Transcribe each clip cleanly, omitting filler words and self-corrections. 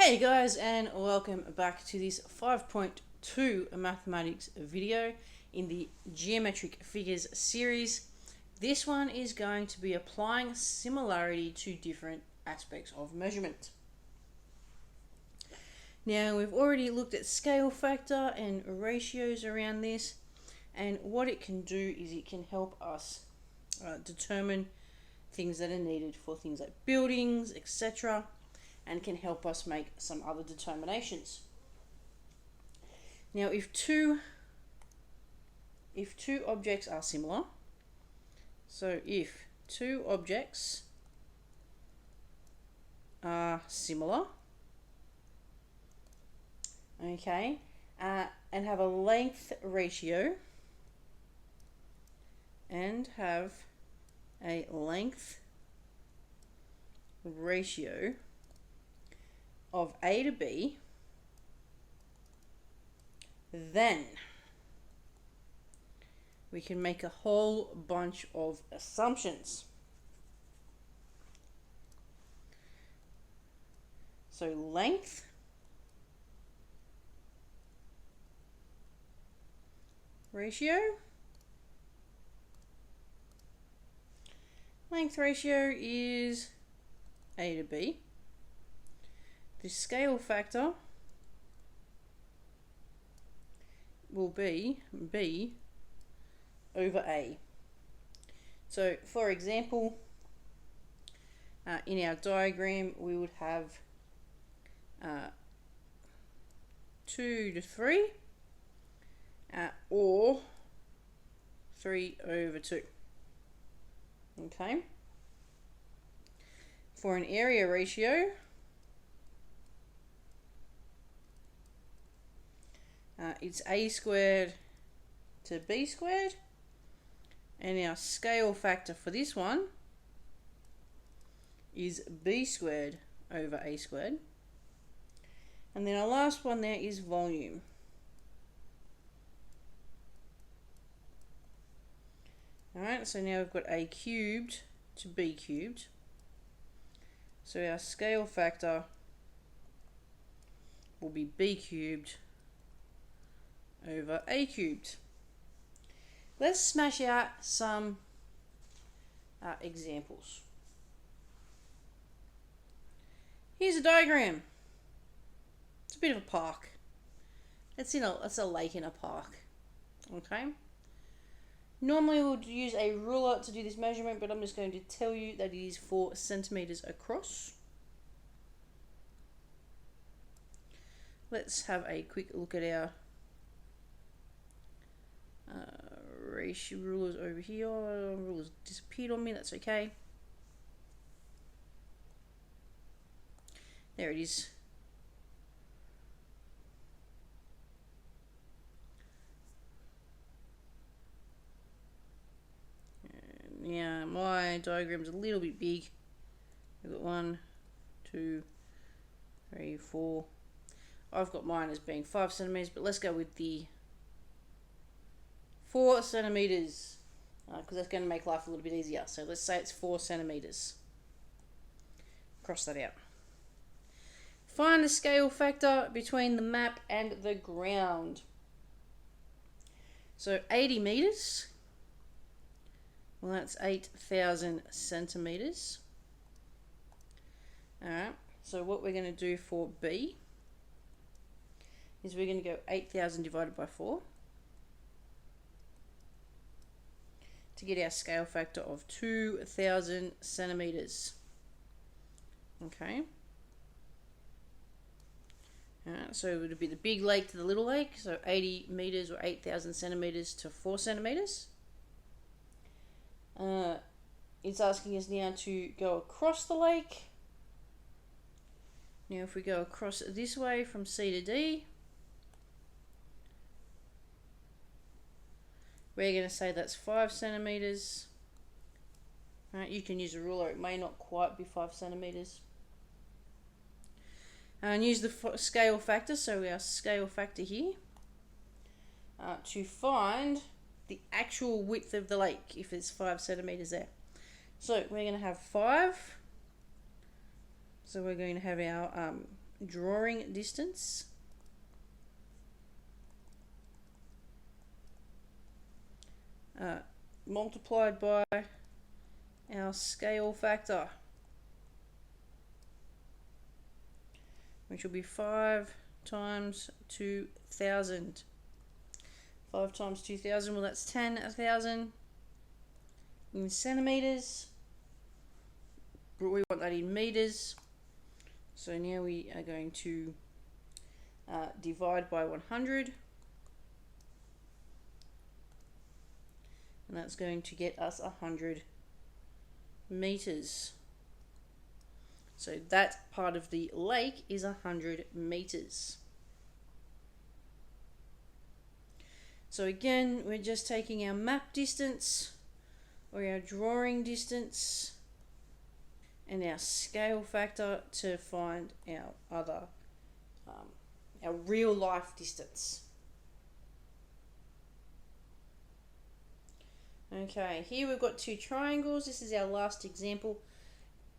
Hey guys, and welcome back to this 5.2 mathematics video in the geometric figures series. This one is going to be applying similarity to different aspects of measurement. Now, we've already looked at scale factor and ratios around this, and what it can do is it can help us determine things that are needed for things like buildings, etc., and can help us make some other determinations. Now, if two objects are similar, so if two objects are similar, okay, and have a length ratio of A to B, then we can make a whole bunch of assumptions. So length ratio is A to B. The scale factor will be B over A. So, for example, in our diagram, we would have 2 to 3 or 3 over 2. Okay. For an area ratio, it's A squared to B squared, and our scale factor for this one is B squared over A squared. And then our last one there is volume. Alright, so now we've got A cubed to B cubed. So our scale factor will be B cubed over A cubed. Let's smash out some examples. Here's a diagram. It's a bit of a park. It's a lake in a park. Okay. Normally we would use a ruler to do this measurement, but I'm just going to tell you that it is 4 centimeters across. Let's have a quick look at our ratio rulers over here. Rulers disappeared on me, that's okay. There it is. And yeah, my diagram's a little bit big. I've got 1, 2, 3, 4. I've got mine as being 5 centimeters, but let's go with the 4 centimeters, because that's going to make life a little bit easier. So let's say it's 4 centimeters. Cross that out. Find the scale factor between the map and the ground. So 80 meters, well, that's 8,000 centimeters. Alright, so what we're going to do for B is we're going to go 8,000 divided by 4 to get our scale factor of 2,000 centimeters. Okay. So it would be the big lake to the little lake, so 80 meters or 8,000 centimeters to 4 centimeters. It's asking us now to go across the lake. Now if we go across this way from C to D, we're going to say that's 5 centimeters. You can use a ruler, it may not quite be 5 centimeters. And use the scale factor, so our scale factor here, to find the actual width of the lake if it's 5 centimeters there. So we're going to have 5. So we're going to have our drawing distance multiplied by our scale factor, which will be 5 times 2,000. 5 times 2,000, well, that's 10,000 in centimeters, but we want that in meters. So now we are going to divide by 100, and that's going to get us 100 meters. So that part of the lake is 100 meters. So again, we're just taking our map distance or our drawing distance and our scale factor to find our other, our real life distance. Okay, here we've got two triangles. This is our last example.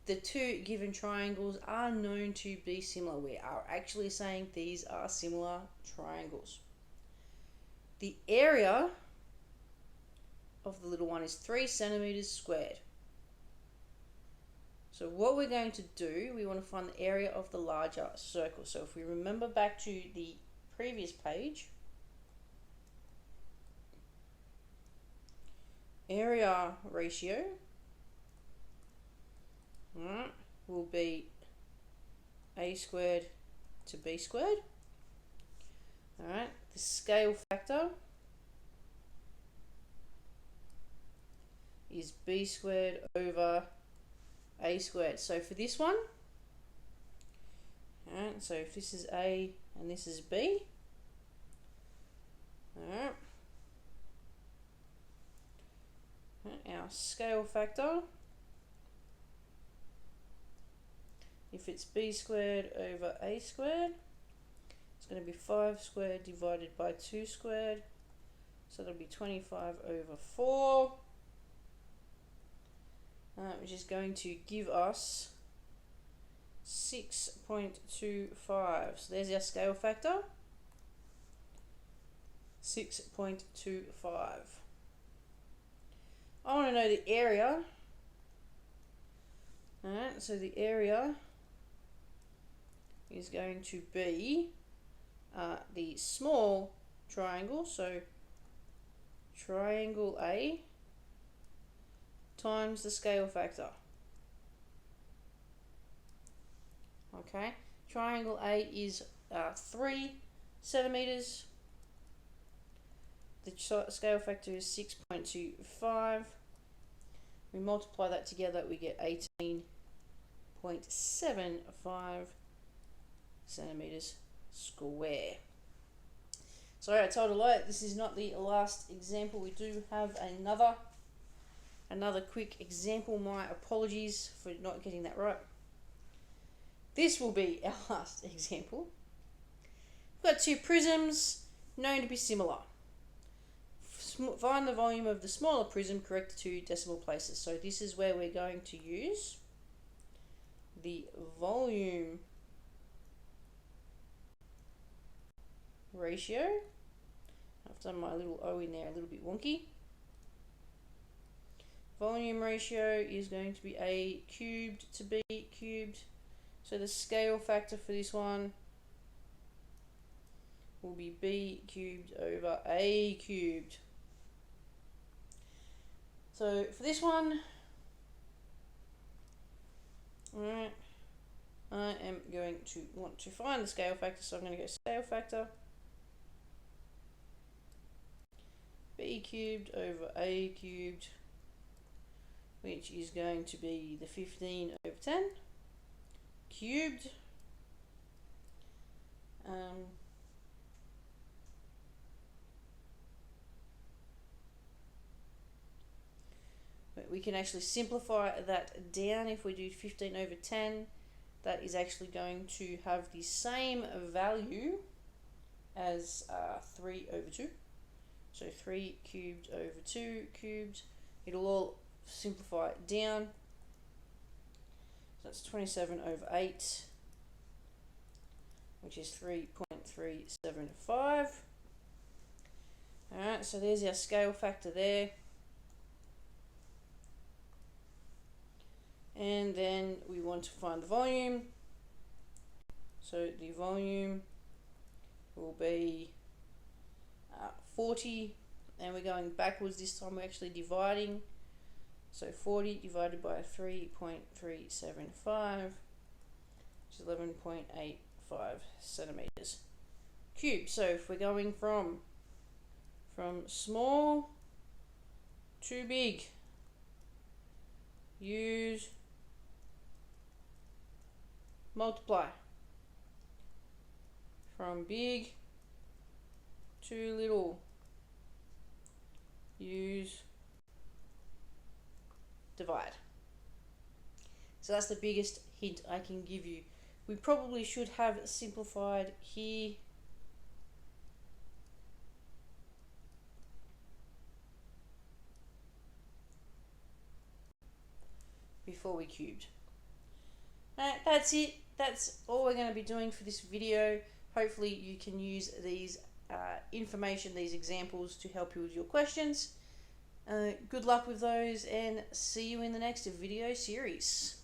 The two given triangles are known to be similar. We are actually saying these are similar triangles. The area of the little one is 3 centimeters squared. So what we're going to do, we want to find the area of the larger circle. So if we remember back to the previous page, area ratio will be a squared to b squared. Alright, the scale factor is b squared over a squared. So for this one, alright, so if this is a and this is b, alright, our scale factor, if it's b squared over a squared, it's going to be 5 squared divided by 2 squared, so that'll be 25 over 4, which is going to give us 6.25. So there's our scale factor, 6.25. I want to know the area. Alright, so the area is going to be the small triangle, so triangle A times the scale factor. Okay, triangle A is 3 centimeters. The scale factor is 6.25. We multiply that together, we get 18.75 centimeters square. Sorry, I told a lie. This is not the last example. We do have another quick example. My apologies for not getting that right. This will be our last example. We've got two prisms known to be similar. Find the volume of the smaller prism correct to decimal places. So this is where we're going to use the volume ratio. I've done my little O in there a little bit wonky. Volume ratio is going to be A cubed to B cubed. So the scale factor for this one will be B cubed over A cubed. So for this one, alright, I am going to want to find the scale factor, so I'm going to go scale factor B cubed over A cubed, which is going to be the 15 over 10 cubed. But we can actually simplify that down. If we do 15 over 10, that is actually going to have the same value as 3 over 2. So 3 cubed over 2 cubed. It'll all simplify it down. So that's 27 over 8 which is 3.375. Alright, so there's our scale factor there. And then we want to find the volume. So the volume will be 40, and we're going backwards this time, we're actually dividing. So 40 divided by 3.375, which is 11.85 centimeters cubed. So if we're going from small to big, use multiply. From big to little, use divide. So that's the biggest hint I can give you. We probably should have simplified here. Before we cubed. Alright, that's it. That's all we're going to be doing for this video. Hopefully you can use these information, these examples to help you with your questions. Good luck with those, and see you in the next video series.